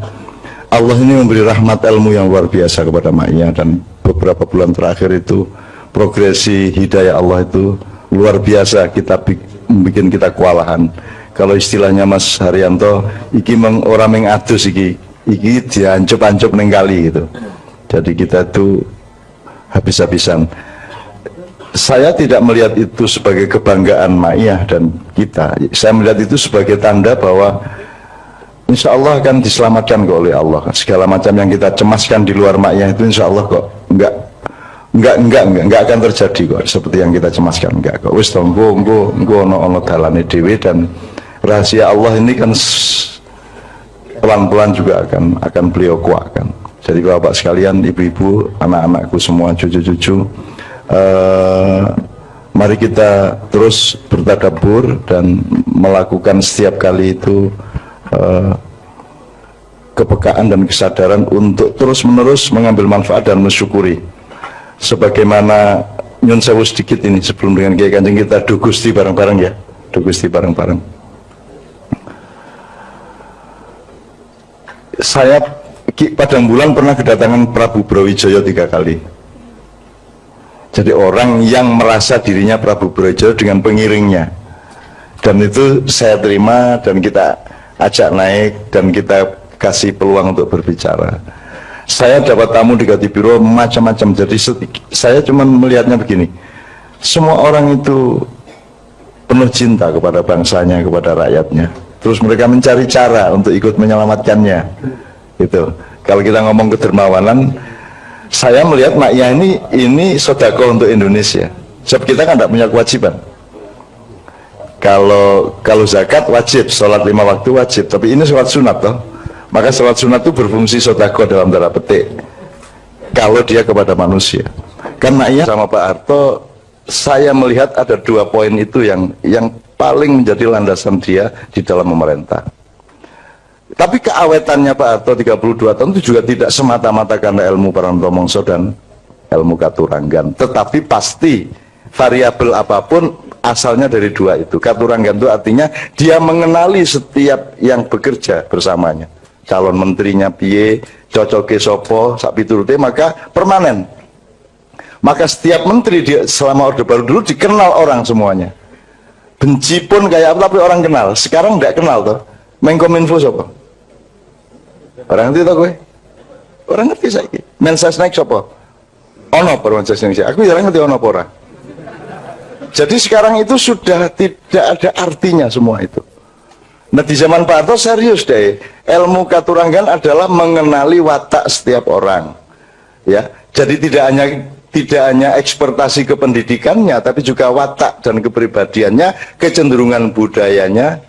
Allah ini memberi rahmat ilmu yang luar biasa kepada ma'iyah, dan beberapa bulan terakhir itu progresi hidayah Allah itu luar biasa, bikin kita kewalahan. Kalau istilahnya Mas Haryanto, iki orang mengadus iki diancep-ancep neng kali gitu. Jadi kita itu habis-habisan. Saya tidak melihat itu sebagai kebanggaan ma'iyah dan kita. Saya melihat itu sebagai tanda bahwa insya Allah akan diselamatkan kok oleh Allah. Segala macam yang kita cemaskan di luar ma'iyah itu insya Allah kok enggak akan terjadi kok seperti yang kita cemaskan, enggak kok. Wis tonggo ono dalane dhewe, dan rahasia Allah ini kan pelan-pelan juga akan beliau kuatkan. Jadi bapak sekalian, ibu-ibu, anak-anakku semua, cucu-cucu, mari kita terus bertadabbur dan melakukan setiap kali itu kepekaan dan kesadaran untuk terus-menerus mengambil manfaat dan mensyukuri. Sebagaimana nyun sewu sedikit ini sebelum dengan Kiai Kanjeng kita do Gusti bareng-bareng ya, do Gusti bareng-bareng. Saya Padang Bulan pernah kedatangan Prabu Brawijaya 3 kali. Jadi orang yang merasa dirinya Prabu Brawijaya dengan pengiringnya, dan itu saya terima dan kita ajak naik dan kita kasih peluang untuk berbicara. Saya dapat tamu di Katibiro macam-macam. Jadi saya cuma melihatnya begini, semua orang itu penuh cinta kepada bangsanya, kepada rakyatnya. Terus mereka mencari cara untuk ikut menyelamatkannya. Itu. Kalau kita ngomong kedermawanan, saya melihat maknya ini sedekah untuk Indonesia. Sebab kita kan tidak punya kewajiban. Kalau zakat wajib, sholat 5 waktu wajib, tapi ini sholat sunat toh. Maka sholat sunat itu berfungsi sedekah dalam tanda petik. Kalau dia kepada manusia. Karena iya sama Pak Harto, saya melihat ada 2 poin itu yang paling menjadi landasan dia di dalam memerintah. Tapi keawetannya Pak Harto 32 tahun itu juga tidak semata-mata karena ilmu Paranto Mongso dan ilmu Katuranggan, tetapi pasti variabel apapun asalnya dari 2 itu. Katuranggan itu artinya dia mengenali setiap yang bekerja bersamanya, calon menterinya piye, cocoke sopo, sak piturute, maka permanen. Maka setiap menteri dia selama Orde Baru dulu dikenal orang semuanya. Benci pun kayak apa tapi orang kenal. Sekarang tidak kenal toh. Menkominfo sopo? Orang ngerti toh gue? Orang ngerti saiki. Mensesnek sopo? Ono Mensesnek. Aku jarang ngerti ono pora. Jadi sekarang itu sudah tidak ada artinya semua itu. Nah di zaman Pak Harto serius deh. Ilmu Katuranggan adalah mengenali watak setiap orang. Ya, jadi tidak hanya ekspertasi kependidikannya, tapi juga watak dan kepribadiannya, kecenderungan budayanya,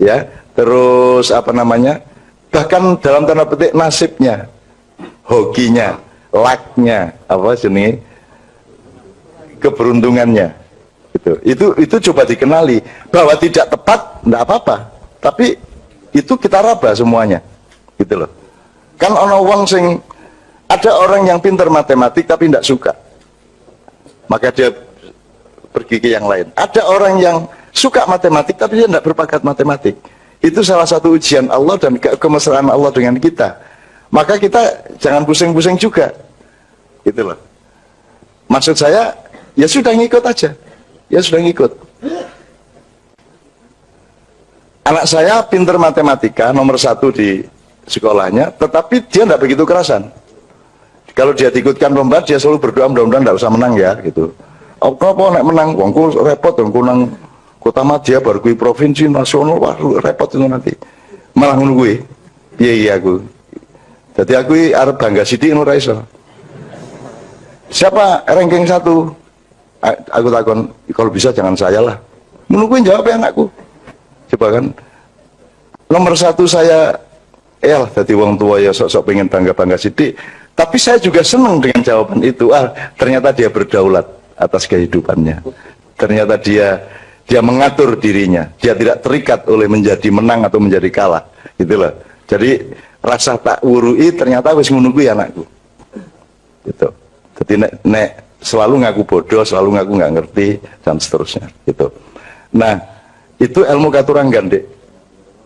ya, terus apa namanya, bahkan dalam tanda petik nasibnya, hokinya, lucknya, apa jenis, keberuntungannya, itu coba dikenali. Bahwa tidak tepat, tidak apa-apa, tapi itu kita raba semuanya, gitu loh. Kan ono wong sing, ada orang yang pintar matematik tapi tidak suka, maka dia pergi ke yang lain. Ada orang yang suka matematik tapi dia tidak berbakat matematik. Itu salah satu ujian Allah dan kemesraan Allah dengan kita. Maka kita jangan pusing-pusing juga, gitu loh. Maksud saya, ya sudah ngikut aja, ya sudah ngikut. Anak saya pintar matematika, nomor 1 di sekolahnya, tetapi dia tidak begitu kerasan. Kalau dia diikutkan lomba, dia selalu berdoa mudah-mudahan tidak usah menang ya, gitu. Apa nek menang, wongku repot, wongku nang kota Madya baru kui provinsi nasional, wah repot itu nanti. Malah menunggu, iya aku. Jadi aku arep bangga sidik ora iso. Siapa ranking 1? Aku takon, kalau bisa jangan saya lah. Menungguin jawab ya anakku. Coba kan, nomor 1 saya, lah jadi wong tua ya sok-sok pengen bangga-bangga sidik. Tapi saya juga senang dengan jawaban itu. Ternyata dia berdaulat atas kehidupannya. Ternyata dia mengatur dirinya. Dia tidak terikat oleh menjadi menang atau menjadi kalah. Gitu loh. Jadi rasa tak wurui ternyata wis ngono kuwi anakku. Gitu. Jadi nek selalu ngaku bodoh, selalu ngaku nggak ngerti dan seterusnya. Gitu. Nah, itu ilmu Katuranggan, Dek.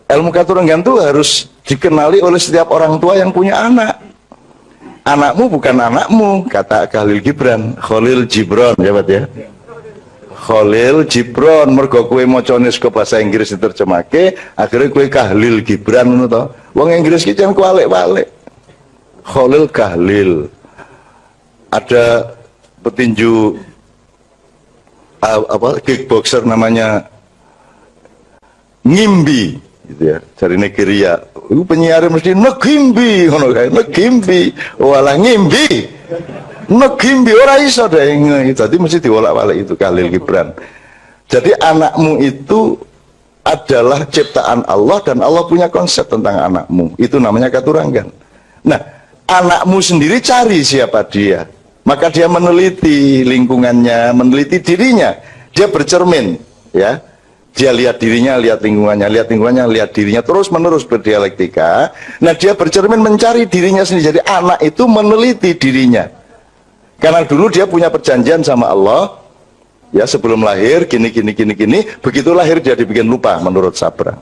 Ilmu Katuranggan itu harus dikenali oleh setiap orang tua yang punya anak. Anakmu bukan anakmu, kata Khalil Gibran, Khalil Gibran, ya Pak ya. Khalil Gibran, mergo kowe macane saka bahasa Inggris diterjemahke, akhirnya kowe Khalil Gibran ngono to. Wong Inggris ki jan kualik-walik. Khalil Khalil. Ada petinju kickboxer namanya Ngimbi, gitu ya, dari Nigeria. Penyiar mesti negimbi ngono kae, negimbi walah ngimbi, negimbi ora iso deh. Jadi mesti diwolak-walik itu Khalil Gibran. Jadi anakmu itu adalah ciptaan Allah dan Allah punya konsep tentang anakmu. Itu namanya katuranggan. Nah, anakmu sendiri cari siapa dia. Maka dia meneliti lingkungannya, meneliti dirinya. Dia bercermin, ya. Dia lihat dirinya, lihat lingkungannya, lihat dirinya, terus menerus berdialektika. Nah, dia bercermin mencari dirinya sendiri. Jadi anak itu meneliti dirinya. Karena dulu dia punya perjanjian sama Allah, ya sebelum lahir gini, begitu lahir dia dibikin lupa menurut Sabra.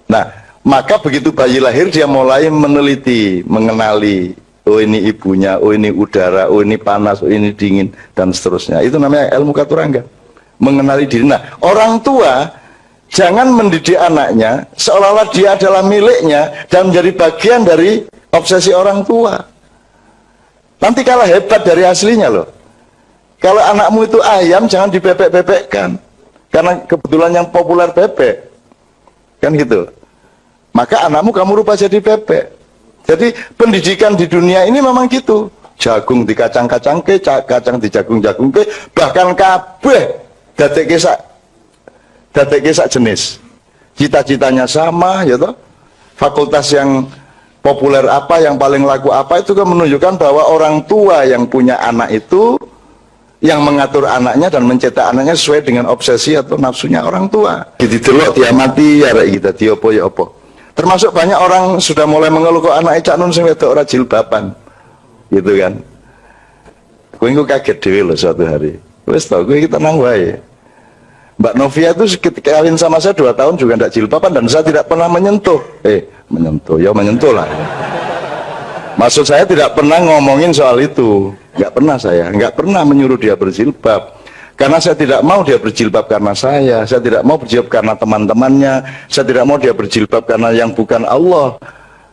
Nah, maka begitu bayi lahir dia mulai meneliti, mengenali, oh ini ibunya, oh ini udara, oh ini panas, oh ini dingin, dan seterusnya. Itu namanya ilmu katurangga, mengenali diri. Nah, orang tua jangan mendidik anaknya seolah-olah dia adalah miliknya dan menjadi bagian dari obsesi orang tua. Nanti kalah hebat dari aslinya loh. Kalau anakmu itu ayam, jangan dibebek-bebekkan. Karena kebetulan yang populer bebek. Kan gitu. Maka anakmu kamu rubah jadi bebek. Jadi pendidikan di dunia ini memang gitu. Jagung di kacang-kacang ke, kacang di jagung-jagung ke, bahkan kabeh dadekke sak jenis. Cita-citanya sama, ya toh. Fakultas yang populer apa, yang paling laku apa, itu kan menunjukkan bahwa orang tua yang punya anak itu yang mengatur anaknya dan mencetak anaknya sesuai dengan obsesi atau nafsunya orang tua. Jadi delok diamati ya kita diopo ya opo. Termasuk banyak orang sudah mulai mengeluh kok anak cak nun sing wedok ora jilbaban. Gitu kan. Kowe engko kaget dhewe lho suatu hari. Wis tau kowe iki tenang wae. Mbak Novia itu ketika kawin sama saya 2 tahun juga tidak jilbaban dan saya tidak pernah menyentuh. Menyentuh lah. Maksud saya tidak pernah ngomongin soal itu. Nggak pernah saya, nggak pernah menyuruh dia berjilbab. Karena saya tidak mau dia berjilbab karena saya tidak mau berjilbab karena teman-temannya, saya tidak mau dia berjilbab karena yang bukan Allah.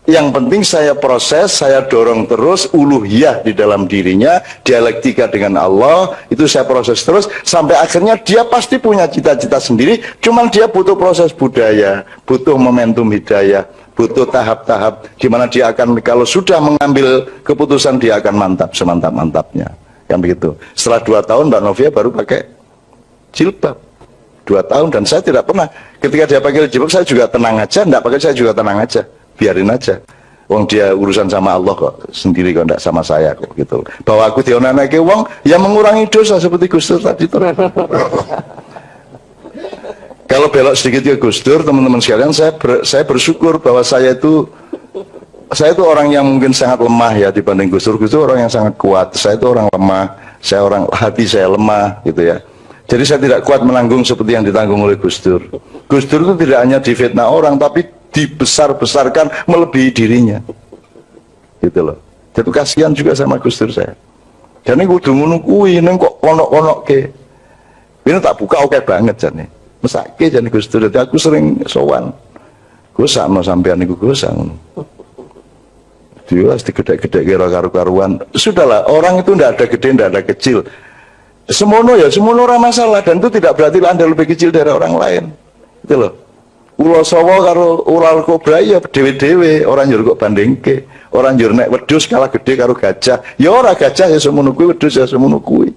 Yang penting saya proses, saya dorong terus uluhiyah di dalam dirinya, dialektika dengan Allah, itu saya proses terus, sampai akhirnya dia pasti punya cita-cita sendiri, cuman dia butuh proses budaya, butuh momentum hidayah, butuh tahap-tahap di mana dia akan, kalau sudah mengambil keputusan dia akan mantap semantap-mantapnya, kan begitu. Setelah 2 tahun Mbak Novia baru pakai jilbab, 2 tahun, dan saya tidak pernah ketika dia pakai jilbab saya juga tenang aja, enggak pakai saya juga tenang aja, biarin aja. Wong dia urusan sama Allah kok sendiri, kok enggak sama saya kok gitu. Bahwa aku dionanake wong yang mengurangi dosa seperti Gus Dur tadi itu. Kalau belok sedikit ke Gus Dur, teman-teman sekalian, saya bersyukur bahwa saya itu orang yang mungkin sangat lemah ya dibanding Gus Dur. Gus Dur orang yang sangat kuat, saya itu orang lemah, hati saya lemah gitu ya. Jadi saya tidak kuat menanggung seperti yang ditanggung oleh Gus Dur. Gus Dur itu tidak hanya difitnah orang, tapi dibesar-besarkan melebihi dirinya. Gitu loh. Jadi kasihan juga sama Gus Dur saya. Dan ini kudu ngono kuwi, neng kok onok-onok ke. Ini tak buka oke banget jane. Mesake jane Gus Dur, dadi aku sering sowan. Gus sakno sampean niku Gus ngono. Dia harus digede-gede kira karu-karuan. Sudahlah, orang itu tidak ada gede, tidak ada kecil. Semono ya, semono ora masalah, dan itu tidak berarti Anda lebih kecil dari orang lain. Itu loh. Ulo sawo karo ular kobra ya dewe-dewe, orang njur kok bandingke. Orang njur nek wedhus kalah gede karo gajah. Ya ora gajah ya semono kuwi, wedhus ya semono kuwi.